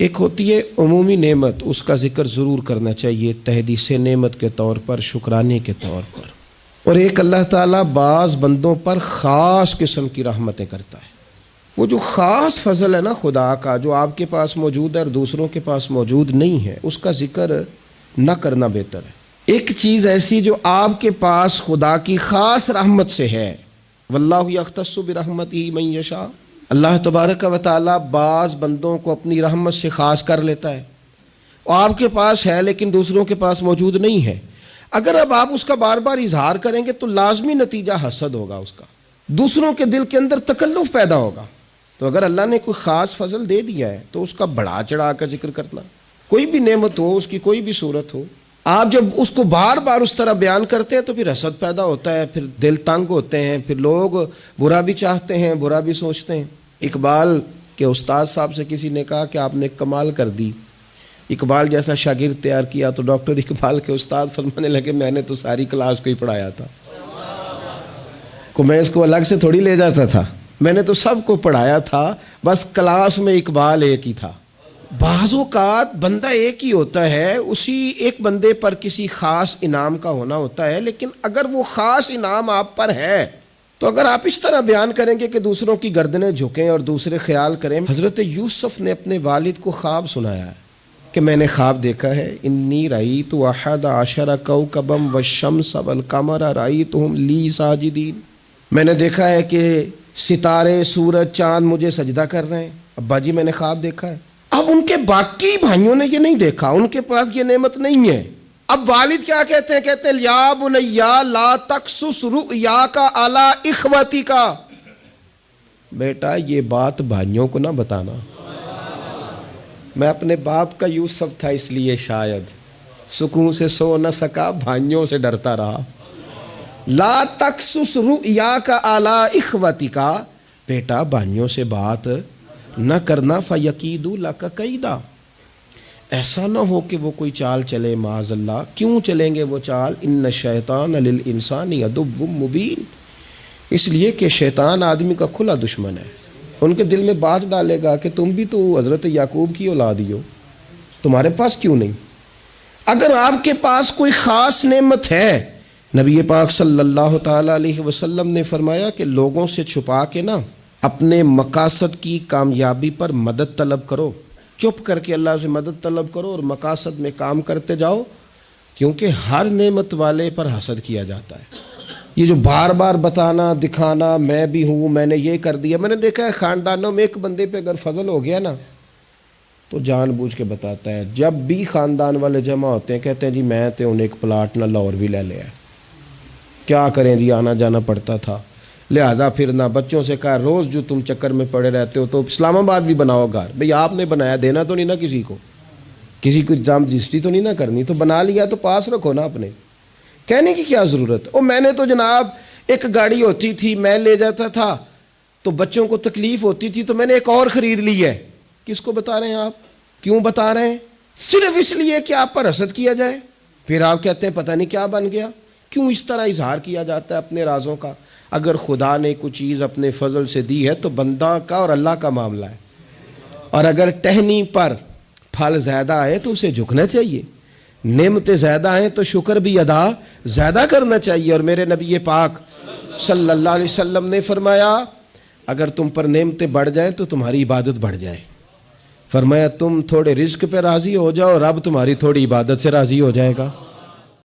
ایک ہوتی ہے عمومی نعمت، اس کا ذکر ضرور کرنا چاہیے تحدیث نعمت کے طور پر، شکرانے کے طور پر، اور ایک اللہ تعالیٰ بعض بندوں پر خاص قسم کی رحمتیں کرتا ہے۔ وہ جو خاص فضل ہے نا خدا کا، جو آپ کے پاس موجود ہے اور دوسروں کے پاس موجود نہیں ہے، اس کا ذکر نہ کرنا بہتر ہے۔ ایک چیز ایسی جو آپ کے پاس خدا کی خاص رحمت سے ہے، واللہ یختص برحمتہ من یشاء، اللہ تبارک و تعالیٰ بعض بندوں کو اپنی رحمت سے خاص کر لیتا ہے، اور آپ کے پاس ہے لیکن دوسروں کے پاس موجود نہیں ہے۔ اگر اب آپ اس کا بار بار اظہار کریں گے تو لازمی نتیجہ حسد ہوگا، اس کا دوسروں کے دل کے اندر تکلف پیدا ہوگا۔ تو اگر اللہ نے کوئی خاص فضل دے دیا ہے تو اس کا بڑھا چڑھا کر ذکر کرنا، کوئی بھی نعمت ہو، اس کی کوئی بھی صورت ہو، آپ جب اس کو بار بار اس طرح بیان کرتے ہیں تو پھر حسد پیدا ہوتا ہے، پھر دل تنگ ہوتے ہیں، پھر لوگ برا بھی چاہتے ہیں، برا بھی سوچتے ہیں۔ اقبال کے استاد صاحب سے کسی نے کہا کہ آپ نے کمال کر دی، اقبال جیسا شاگرد تیار کیا، تو ڈاکٹر اقبال کے استاد فرمانے لگے میں نے تو ساری کلاس کو ہی پڑھایا تھا، میں اس کو الگ سے تھوڑی لے جاتا تھا، میں نے تو سب کو پڑھایا تھا، بس کلاس میں اقبال ایک ہی تھا۔ بعض اوقات بندہ ایک ہی ہوتا ہے، اسی ایک بندے پر کسی خاص انعام کا ہونا ہوتا ہے، لیکن اگر وہ خاص انعام آپ پر ہے تو اگر آپ اس طرح بیان کریں گے کہ دوسروں کی گردنیں جھکیں اور دوسرے خیال کریں۔ حضرت یوسف نے اپنے والد کو خواب سنایا ہے کہ میں نے خواب دیکھا ہے، انی رأیت احد عشر کوکبا والشمس والقمر رأیتهم لی ساجدین، میں نے دیکھا ہے کہ ستارے، سورج، چاند مجھے سجدہ کر رہے ہیں، ابا جی میں نے خواب دیکھا ہے۔ اب ان کے باقی بھائیوں نے یہ نہیں دیکھا، ان کے پاس یہ نعمت نہیں ہے۔ اب والد کیا کہتے ہیں؟ کہتے ہیں یا بنیا لا تقصص رؤیاک علی اخوتک، بیٹا یہ بات بھائیوں کو نہ بتانا۔ میں اپنے باپ کا یوسف تھا، اس لیے شاید سکون سے سو نہ سکا، بھائیوں سے ڈرتا رہا۔ لا تقصص رؤیاک علی اخوتک، بیٹا بھائیوں سے بات نہ کرنا، فیکیدوا لک کیدا، ایسا نہ ہو کہ وہ کوئی چال چلے، معاذ اللہ۔ کیوں چلیں گے وہ چال؟ ان الشیطان للانسان عدو مبین، اس لیے کہ شیطان آدمی کا کھلا دشمن ہے، ان کے دل میں بات ڈالے گا کہ تم بھی تو حضرت یعقوب کی اولاد ہی ہو، تمہارے پاس کیوں نہیں؟ اگر آپ کے پاس کوئی خاص نعمت ہے، نبی پاک صلی اللہ تعالی علیہ وسلم نے فرمایا کہ لوگوں سے چھپا کے نا اپنے مقاصد کی کامیابی پر مدد طلب کرو، چپ کر کے اللہ سے مدد طلب کرو اور مقاصد میں کام کرتے جاؤ، کیونکہ ہر نعمت والے پر حسد کیا جاتا ہے۔ یہ جو بار بار بتانا، دکھانا، میں بھی ہوں، میں نے یہ کر دیا، میں نے دیکھا ہے خاندانوں میں ایک بندے پہ اگر فضل ہو گیا نا تو جان بوجھ کے بتاتا ہے، جب بھی خاندان والے جمع ہوتے ہیں کہتے ہیں جی میں تے انہیں ایک پلاٹ نہ لاہور بھی لے لیا، کیا کریں جی آنا جانا پڑتا تھا، لہذا پھر نہ بچوں سے کہا روز جو تم چکر میں پڑے رہتے ہو تو اسلام آباد بھی بناؤ گھر، بھئی آپ نے بنایا، دینا تو نہیں نا کسی کو، کسی کو جام رجسٹری تو نہیں نہ کرنی، تو بنا لیا تو پاس رکھو نا اپنے، کہنے کی کیا ضرورت؟ او میں نے تو جناب ایک گاڑی ہوتی تھی میں لے جاتا تھا تو بچوں کو تکلیف ہوتی تھی تو میں نے ایک اور خرید لی ہے۔ کس کو بتا رہے ہیں آپ؟ کیوں بتا رہے ہیں؟ صرف اس لیے کہ آپ پر حسد کیا جائے، پھر آپ کہتے ہیں پتہ نہیں کیا بن گیا۔ کیوں اس طرح اظہار کیا جاتا ہے اپنے رازوں کا؟ اگر خدا نے کوئی چیز اپنے فضل سے دی ہے تو بندہ کا اور اللہ کا معاملہ ہے، اور اگر ٹہنی پر پھل زیادہ آئے تو اسے جھکنا چاہیے، نعمتیں زیادہ آئیں تو شکر بھی ادا زیادہ کرنا چاہیے۔ اور میرے نبی پاک صلی اللہ علیہ وسلم نے فرمایا اگر تم پر نعمتیں بڑھ جائیں تو تمہاری عبادت بڑھ جائے، فرمایا تم تھوڑے رزق پہ راضی ہو جاؤ، رب تمہاری تھوڑی عبادت سے راضی ہو جائے گا۔